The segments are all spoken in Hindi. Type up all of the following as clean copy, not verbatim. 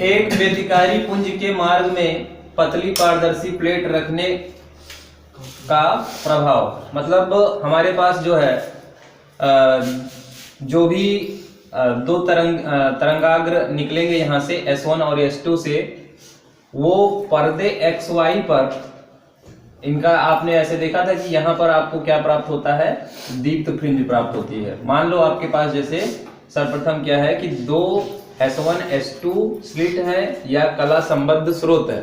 एक व्यतिकारी पुंज के मार्ग में पतली पारदर्शी प्लेट रखने का प्रभाव, मतलब हमारे पास जो है जो भी दो तरंगाग्र निकलेंगे यहाँ से S1 और S2 से, वो पर्दे XY पर इनका आपने ऐसे देखा था कि यहाँ पर आपको क्या प्राप्त होता है, दीप्त फ्रिंज प्राप्त होती है। मान लो आपके पास जैसे सर्वप्रथम क्या है कि दो S1 S2 स्लिट है या कला संबद्ध स्रोत है,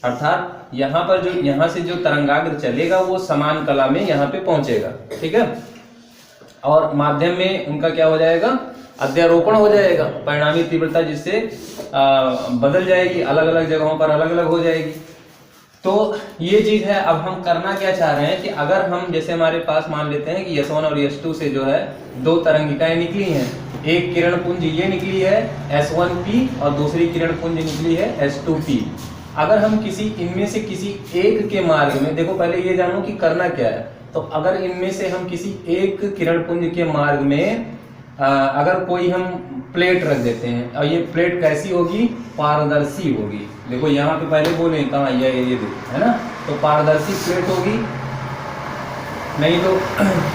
अर्थात यहाँ पर जो यहाँ से जो तरंगाग्र चलेगा वो समान कला में यहाँ पे पहुंचेगा, ठीक है। और माध्यम में उनका क्या हो जाएगा, अध्यारोपण हो जाएगा, परिणामी तीव्रता जिससे बदल जाएगी, अलग अलग जगहों पर अलग अलग हो जाएगी। तो ये चीज है। अब हम करना क्या चाह रहे हैं कि अगर हम जैसे हमारे पास मान लेते हैं कि S1 और S2 से जो है दो तरंगिकाएं निकली हैं, एक किरण पुंज ये निकली है S1P और दूसरी किरण पुंज निकली है S2P। अगर हम किसी इनमें से किसी एक के मार्ग में, देखो पहले ये जानो कि करना क्या है, तो अगर इनमें से हम किसी एक किरण पुंज के मार्ग में अगर कोई हम प्लेट रख देते हैं, और ये प्लेट कैसी होगी, पारदर्शी होगी। देखो यहाँ पे पहले बोले कहाँ, ये देखो है ना, तो पारदर्शी प्लेट होगी, नहीं तो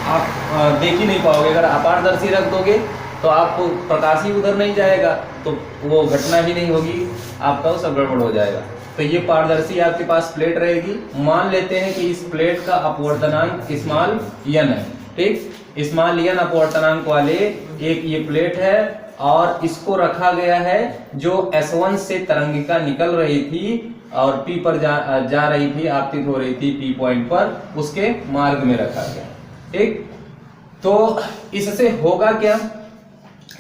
आप देख ही नहीं पाओगे। अगर अपारदर्शी रख दोगे तो आपको प्रकाश ही उधर नहीं जाएगा, तो वो घटना ही नहीं होगी, आपका वो सब गड़बड़ हो जाएगा। तो ये पारदर्शी आपके पास प्लेट रहेगी। मान लेते हैं कि इस प्लेट का अपवर्तनांक स्मॉल n है, ठीक। स्मॉल n अपवर्तनांक वाले एक ये प्लेट है और इसको रखा गया है जो S1 से तरंगिका निकल रही थी और P पर जा रही थी, आपतित हो रही थी P पॉइंट पर, उसके मार्ग में रखा गया, ठीक। तो इससे होगा क्या,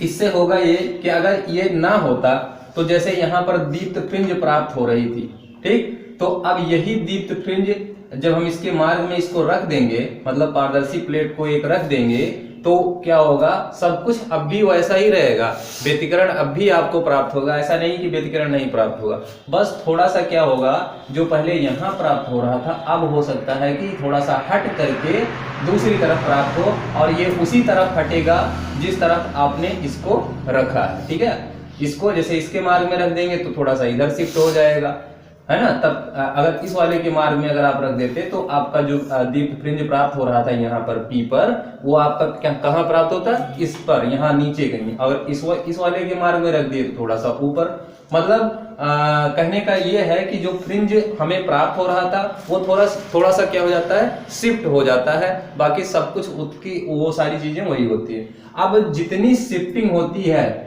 इससे होगा ये कि अगर ये ना होता तो जैसे यहाँ पर दीप्त फ्रिंज प्राप्त हो रही थी, ठीक। तो अब यही दीप्त फ्रिंज जब हम इसके मार्ग में इसको रख देंगे, मतलब पारदर्शी प्लेट को एक रख देंगे, तो क्या होगा, सब कुछ अब भी वैसा ही रहेगा, व्यतिकरण अब भी आपको प्राप्त होगा। ऐसा नहीं कि व्यतिकरण नहीं प्राप्त होगा, बस थोड़ा सा क्या होगा, जो पहले यहाँ प्राप्त हो रहा था अब हो सकता है कि थोड़ा सा हट करके दूसरी तरफ प्राप्त हो, और ये उसी तरफ हटेगा जिस तरफ आपने इसको रखा है, ठीक है। इसको जैसे इसके मार्ग में रख देंगे तो थोड़ा सा इधर शिफ्ट हो जाएगा, है ना। तब अगर इस वाले के मार्ग में अगर आप रख देते तो आपका जो दीप्त फ्रिंज प्राप्त हो रहा था यहाँ पर P पर, वो आपका क्या कहाँ प्राप्त होता है, इस पर, यहाँ नीचे कहीं। अगर इस वाले के मार्ग में रख दिए तो थोड़ा सा ऊपर। मतलब कहने का ये है कि जो फ्रिंज हमें प्राप्त हो रहा था वो थोड़ा सा क्या हो जाता है, शिफ्ट हो जाता है, बाकी सब कुछ उसकी वो सारी चीजें वही होती है। अब जितनी शिफ्टिंग होती है,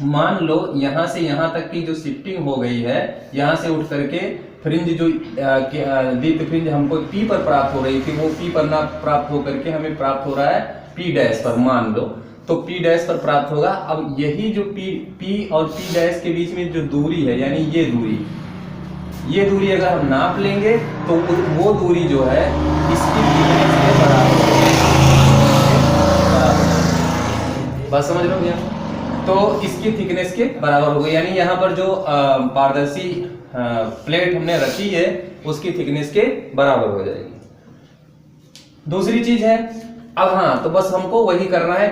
मान लो यहाँ से यहाँ तक की जो शिफ्टिंग हो गई है, यहाँ से उठ करके फ्रिंज जो दीप्त फ्रिंज हमको P पर प्राप्त हो रही थी, वो P पर ना प्राप्त हो करके हमें प्राप्त हो रहा है P डैश पर, मान लो तो P डैश पर प्राप्त होगा। अब यही जो P और P डैश के बीच में जो दूरी है, यानी ये दूरी अगर हम नाप लेंगे तो वो दूरी जो है इसकी थिकनेस के बराबर है। बात समझ लो भैया, तो इसकी थिकनेस के बराबर हो गई, यानी यहाँ पर जो पारदर्शी प्लेट हमने रखी है उसकी थिकनेस के बराबर हो जाएगी। दूसरी चीज है, अब हाँ, तो बस हमको वही करना है,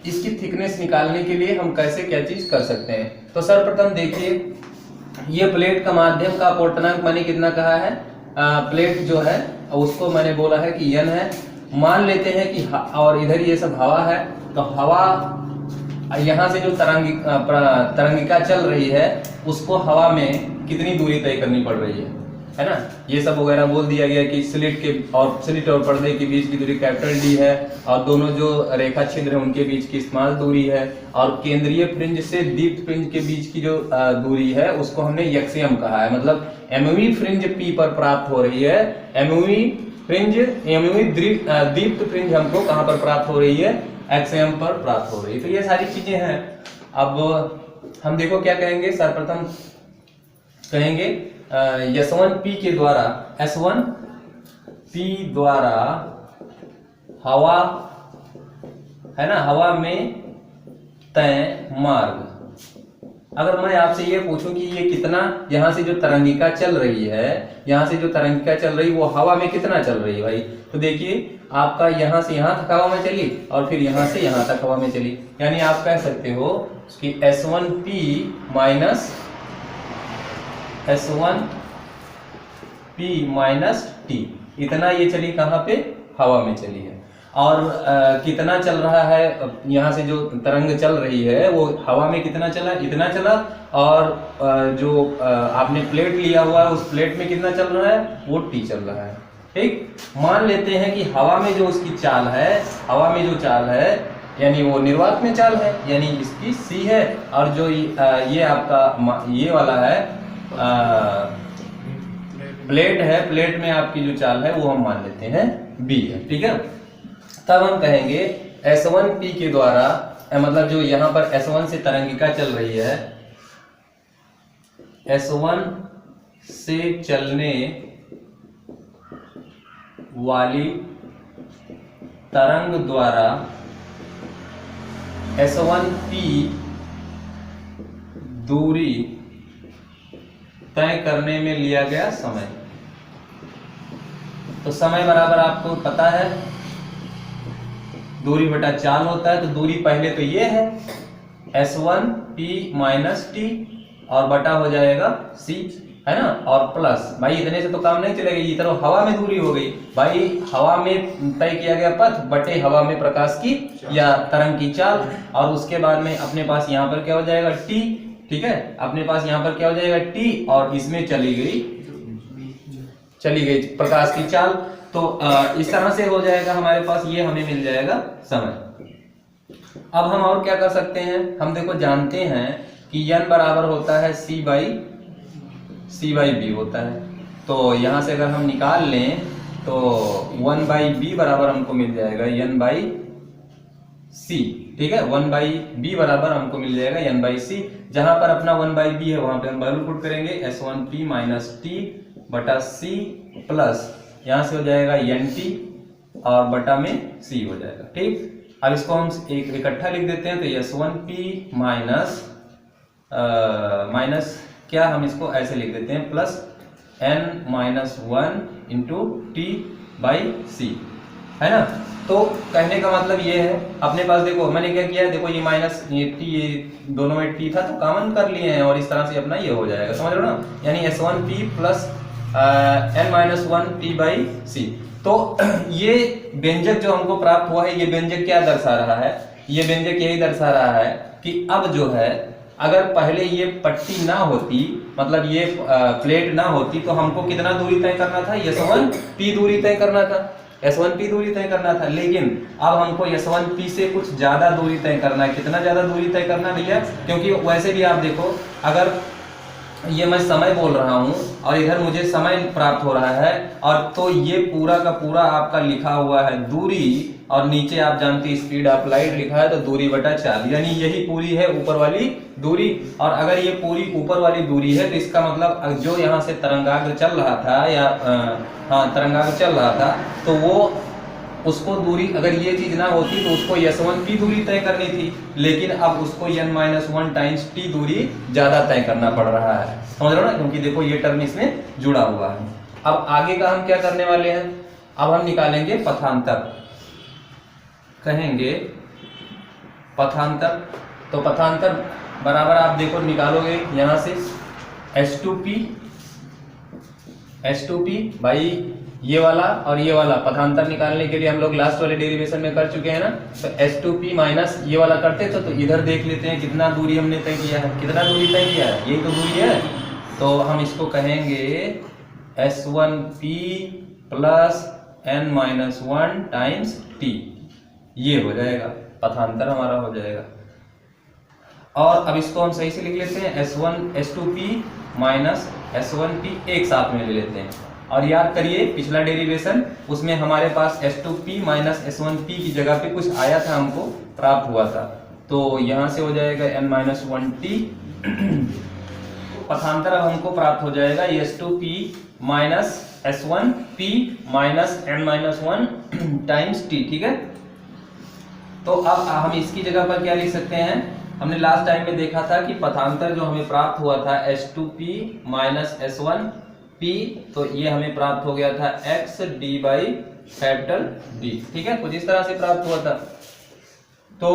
इसकी थिकनेस निकालने के लिए हम कैसे क्या चीज कर सकते हैं। तो सर्वप्रथम देखिए, ये प्लेट का माध्यम का अपवर्तनांक मैंने कितना कहा है, प्लेट जो है उसको मैंने बोला है कि n है। मान लेते हैं कि और इधर ये सब हवा है, तो हवा यहाँ से जो तरंगिका चल रही है उसको हवा में कितनी दूरी तय करनी पड़ रही है ना। ये सब वगैरह बोल दिया गया कि स्लिट और पर्दे के बीच की दूरी D है, और दोनों जो रेखा छिद्र है उनके बीच की स्मॉल दूरी है, और केंद्रीय फ्रिंज से दीप्त फ्रिंज के बीच की जो दूरी है उसको हमने यक्ष्यम कहा है। मतलब MV फ्रिंज P पर प्राप्त हो रही है, MV दीप्त फ्रिंज हमको कहाँ पर प्राप्त हो रही है, XM पर प्राप्त हो रही है। तो ये सारी चीजें हैं। अब हम देखो क्या कहेंगे, सर्वप्रथम कहेंगे S1P के द्वारा, S1P द्वारा हवा है ना, हवा में तय मार्ग। अगर मैं आपसे ये पूछूं कि ये कितना, यहाँ से जो तरंगिका चल रही है, यहाँ से जो तरंगिका चल रही वो हवा में कितना चल रही है भाई, तो देखिए आपका यहाँ से यहाँ तक हवा में चली और फिर यहाँ से यहाँ तक हवा में चली, यानी आप कह सकते हो कि S1P minus S1 P minus T, इतना ये चली कहाँ पे, हवा में चली है। और कितना चल रहा है, यहाँ से जो तरंग चल रही है वो हवा में कितना चला, इतना चला। और जो आपने प्लेट लिया हुआ है उस प्लेट में कितना चल रहा है, वो टी चल रहा है। ठीक, मान लेते हैं कि हवा में जो उसकी चाल है, हवा में जो चाल है यानी वो निर्वात में चाल है, यानी इसकी सी है। और जो ये आपका ये वाला है प्लेट है, प्लेट में आपकी जो चाल है वो हम मान लेते हैं बी है। ठीक है, तब हम कहेंगे S1P के द्वारा, मतलब जो यहाँ पर S1 से तरंगिका चल रही है, S1 से चलने वाली तरंग द्वारा S1P दूरी तय करने में लिया गया समय। तो समय बराबर आपको पता है दूरी बटा चाल होता है। तो दूरी पहले तो ये है S1P माइनस टी और बटा हो जाएगा C, है ना, और प्लस, भाई इतने से तो काम नहीं चलेगा, ये तरफ हवा में दूरी हो गई भाई, हवा में तय किया गया पथ बटे हवा में प्रकाश की या तरंग की चाल। और उसके बाद में अपने पास यहाँ पर क्या हो जाएगा T, ठीक है, अपने पास यहाँ पर क्या हो जाएगा T, और इसमें चली गई प्रकाश की चाल। तो इस तरह से हो जाएगा हमारे पास, ये हमें मिल जाएगा समय। अब हम और क्या कर सकते हैं, हम देखो जानते हैं कि n बराबर होता है C बाई बी होता है। तो यहां से अगर हम निकाल लें तो 1 बाई बी बराबर हमको मिल जाएगा n बाई सी। ठीक है, 1 बाई बी बराबर हमको मिल जाएगा n बाई सी। जहां पर अपना 1 बाई बी है वहां पे हम वैल्यू पुट करेंगे S1P माइनस टी बटा सी प्लस यहाँ से हो जाएगा NT और बटा में C हो जाएगा। ठीक, अब इसको हम एक इकट्ठा लिख देते हैं। तो S1P माइनस क्या, हम इसको ऐसे लिख देते हैं plus n minus 1 into t by c, है ना। तो कहने का मतलब ये है, अपने पास देखो मैंने क्या किया, देखो ये माइनस ये टी, ये दोनों में टी था तो कॉमन कर लिए हैं और इस तरह से अपना ये हो जाएगा, समझ लो ना। यानी S1P plus n minus 1 t by c. तो ये व्यंजक जो हमको प्राप्त हुआ है, ये व्यंजक क्या दर्शा रहा है, ये व्यंजक यही दर्शा रहा है कि अब जो है अगर पहले ये पट्टी ना होती, मतलब ये प्लेट ना होती, तो हमको कितना दूरी तय करना था, S1P दूरी तय करना था, S1P दूरी तय करना था। लेकिन अब हमको S1P से कुछ ज्यादा दूरी तय करना है। कितना ज्यादा दूरी तय करना भैया, क्योंकि वैसे भी आप देखो, अगर ये मैं समय बोल रहा हूं और इधर मुझे समय प्राप्त हो रहा है, और तो ये पूरा का पूरा आपका लिखा हुआ है दूरी, और नीचे आप जानते स्पीड ऑफ लाइट लिखा है, तो दूरी बटा चाल, यानी यही पूरी है ऊपर वाली दूरी। और अगर ये पूरी ऊपर वाली दूरी है तो इसका मतलब जो यहाँ से तरंगाग्र चल रहा था, या तरंगाग्र चल रहा था, तो वो उसको दूरी, अगर ये चीज ना होती तो उसको S1P दूरी तय करनी थी, लेकिन अब उसको n-1 टाइम्स t दूरी ज्यादा तय करना पड़ रहा है, समझ रहे हो ना, क्योंकि देखो ये टर्म इसमें जुड़ा हुआ है। अब आगे का हम क्या करने वाले हैं, अब हम निकालेंगे पथांतर, कहेंगे पथांतर। तो पथांतर बराबर आप देखो निकालोगे यहाँ से S2P भाई, ये वाला और ये वाला पथांतर निकालने के लिए हम लोग लास्ट वाले डेरिवेशन में कर चुके हैं ना। तो S2P माइनस ये वाला करते थे, तो इधर देख लेते हैं कितना दूरी हमने तय किया है, कितना दूरी तय किया है, यही तो दूरी है। तो हम इसको कहेंगे S1P plus n-1 times t, ये हो जाएगा पथांतर हमारा हो जाएगा। और अब इसको हम सही से लिख लेते हैं S2P माइनस S1P एक साथ में ले लेते हैं। और याद करिए पिछला डेरिवेशन, उसमें हमारे पास S2P माइनस S1P की जगह पे कुछ आया था, हमको प्राप्त हुआ था। तो यहाँ से हो जाएगा n-1t पथांतर अब हमको प्राप्त हो जाएगा S2P minus S1P minus n-1 times t, ठीक है। तो अब हम इसकी जगह पर क्या लिख सकते हैं, हमने लास्ट टाइम में देखा था कि पथांतर जो हमें प्राप्त हुआ था S2P माइनस S1P, तो ये हमें प्राप्त हो गया था x d by capital D, ठीक है, कुछ इस तरह से प्राप्त हुआ था। तो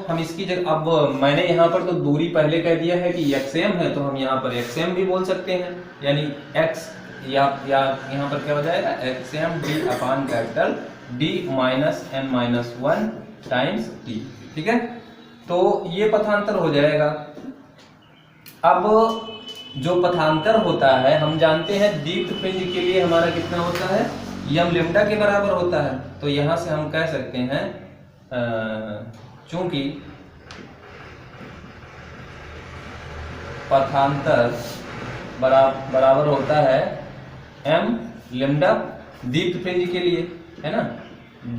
हम इसकी जगह, अब मैंने यहाँ पर तो दूरी पहले कह दिया है कि xm है, तो हम यहाँ पर xm भी बोल सकते हैं, यानी x या यहाँ पर क्या हो जाएगा xm d अपान capital d minus n minus 1 times t। ठीक है, तो ये पथांतर हो जाएगा। अब जो पथांतर होता है हम जानते हैं दीप्त फ्रिंज के लिए हमारा कितना होता है, यम लेम्डा के बराबर होता है। तो यहां से हम कह सकते हैं चूंकि पथांतर बराबर होता है एम लेम्डा दीप्त फ्रिंज के लिए, है ना,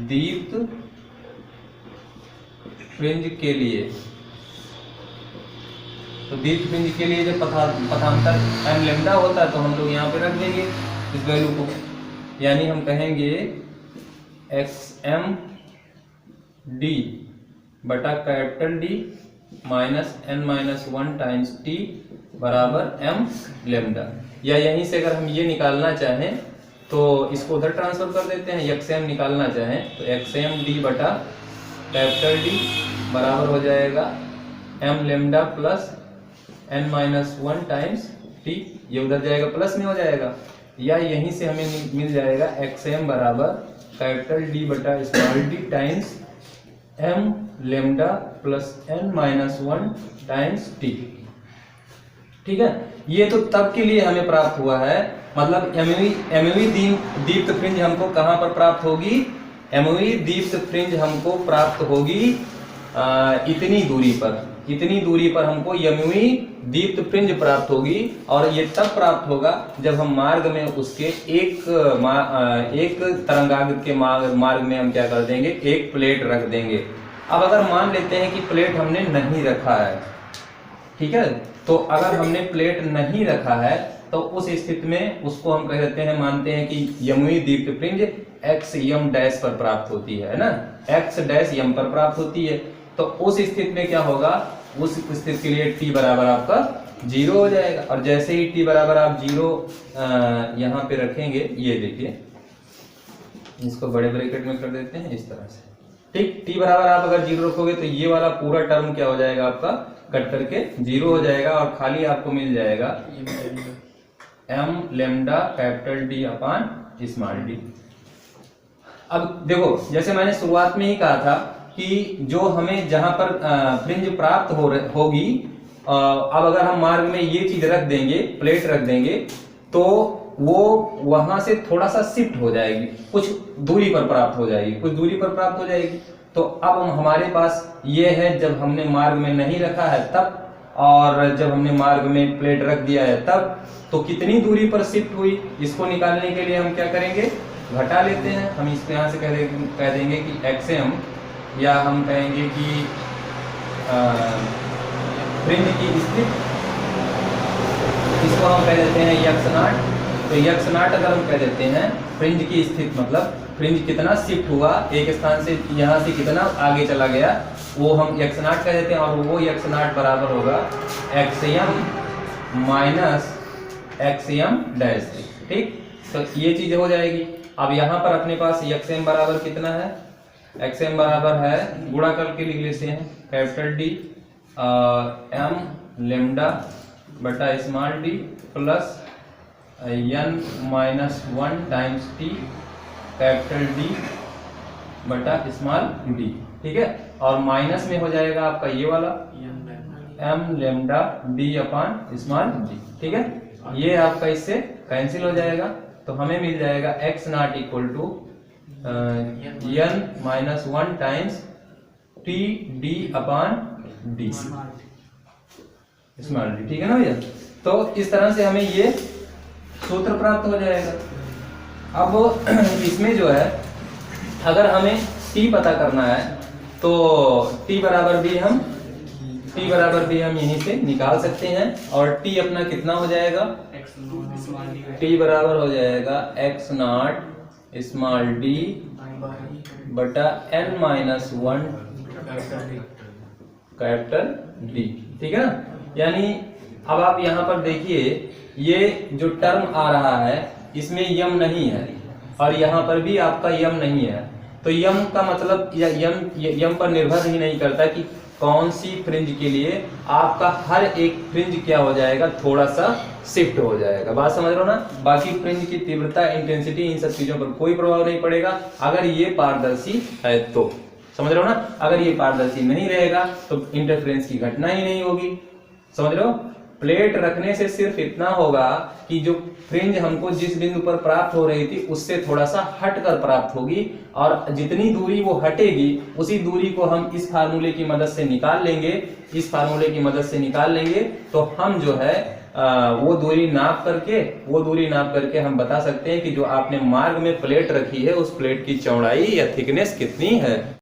दीप्त फ्रिंज के लिए। तो दीप्त फ्रिंज के लिए जब पथांतर एम लेम्डा होता है तो हम लोग यहाँ पे रख देंगे इस वैल्यू को, यानी हम कहेंगे xm d बटा capital D minus n minus 1 times t बराबर m लेम्डा। या यहीं से अगर हम ये निकालना चाहें तो इसको उधर ट्रांसफर कर देते हैं, xm निकालना चाहें तो xm d बटा कैपिटल D बराबर हो जाएगा m lambda plus n minus 1 times t, ये उधर जाएगा प्लस में हो जाएगा। या यहीं से हमें मिल जाएगा xm बराबर कैपिटल D बटा small d times m lambda plus n minus 1 times t। ठीक है, ये तो तब के लिए हमें प्राप्त हुआ है, मतलब एमवी दीप्त फ्रिंज हमको कहां पर प्राप्त होगी, एमवी दीप्त फ्रिंज हमको प्राप्त होगी इतनी दूरी पर हमको एमवी दीप्त फ्रिंज प्राप्त होगी। और ये तब प्राप्त होगा जब हम मार्ग में उसके एक तरंगाग्र के मार्ग में हम क्या कर देंगे, एक प्लेट रख देंगे। अब अगर मान लेते हैं कि प्लेट हमने नहीं रखा है, ठीक है, तो अगर हमने प्लेट नहीं रखा है तो उस स्थिति में उसको हम कह देते हैं, मानते हैं कि यमुई दीप्त फ्रिंज x यम डैश पर प्राप्त होती है ना, x डैश यम पर प्राप्त होती है। तो उस स्थिति में क्या होगा, उस स्थिति के लिए t बराबर आपका 0 हो जाएगा। और जैसे ही t बराबर आप 0 यहाँ पे रखेंगे, ये देखिए इसको बड़े ब्रैकेट में कर देते हैं इस तरह से, ठीक, t बराबर आप अगर 0 रखोगे तो ये वाला पूरा टर्म क्या हो जाएगा आपका, कट करके 0 हो जाएगा और खाली आपको मिल जाएगा m लेम्डा कैपिटल D अपान स्मॉल d। अब देखो जैसे मैंने शुरुआत में ही कहा था कि जो हमें जहां पर फ्रिंज प्राप्त होगी, अब अगर हम मार्ग में ये चीज रख देंगे, प्लेट रख देंगे, तो वो वहां से थोड़ा सा शिफ्ट हो जाएगी, कुछ दूरी पर प्राप्त हो जाएगी, तो अब हमारे पास ये है जब हमने मार्ग में नहीं रखा है तब, और जब हमने मार्ग में प्लेट रख दिया है तब, तो कितनी दूरी पर शिफ्ट हुई, इसको निकालने के लिए हम क्या करेंगे, घटा लेते हैं। हम इसको यहाँ से कह देंगे कि xm, या हम कहेंगे कि फ्रिंज की स्थिति, इसको हम कह देते हैं x0। तो x0 अगर हम कह देते हैं फ्रिंज की स्थिति, मतलब फ्रिंज कितना शिफ्ट हुआ, एक स्थान से यहाँ से कितना आगे चला गया, वो हम x0 कह देते हैं। और वो x0 बराबर होगा xm माइनस xm डैश, ठीक, तो ये चीज हो जाएगी। अब यहाँ पर अपने पास xm बराबर कितना है, xm बराबर है, गुणा करके लिख लेते हैं, कैपिटल D m लेम्डा बटा small d plus n minus 1 times t capital D बटा स्मॉल d, ठीक है। और माइनस में हो जाएगा आपका ये वाला m लेम्डा d अपान स्मॉल d, ठीक है। ये आपका इससे कैंसिल हो जाएगा, तो हमें मिल जाएगा x0 equal to n minus 1 times t d अपान d स्मॉल d, ठीक है ना भैया। तो इस तरह से हमें ये सूत्र प्राप्त हो जाएगा। अब इसमें जो है अगर हमें t पता करना है तो t बराबर भी हम यहीं से निकाल सकते हैं। और t अपना कितना हो जाएगा, t बराबर हो जाएगा x0 स्मॉल d बटा n माइनस 1 कैपिटल D, ठीक है ना। यानी अब आप यहाँ पर देखिए, ये जो टर्म आ रहा है इसमें यम नहीं है और यहाँ पर भी आपका यम नहीं है, तो यम का मतलब यम पर निर्भर ही नहीं करता कि कौन सी फ्रिंज के लिए आपका हर एक फ्रिंज क्या हो जाएगा, थोड़ा सा शिफ्ट हो जाएगा। बात समझ रहे हो ना। बाकी फ्रिंज की तीव्रता, इंटेंसिटी, इन सब चीजों पर कोई प्रभाव नहीं पड़ेगा अगर ये पारदर्शी है तो। समझ रहे हो ना। अगर ये पारदर्शी नहीं रहेगा तो इंटरफ्रेंस की घटना ही नहीं होगी। समझ रहे हो। प्लेट रखने से सिर्फ इतना होगा कि जो फ्रिंज हमको जिस बिंदु पर प्राप्त हो रही थी उससे थोड़ा सा हटकर प्राप्त होगी, और जितनी दूरी वो हटेगी उसी दूरी को हम इस फार्मूले की मदद से निकाल लेंगे। इस फार्मूले की मदद से निकाल लेंगे तो हम जो है वो दूरी नाप करके हम बता सकते हैं कि जो आपने मार्ग में प्लेट रखी है उस प्लेट की चौड़ाई या थिकनेस कितनी है।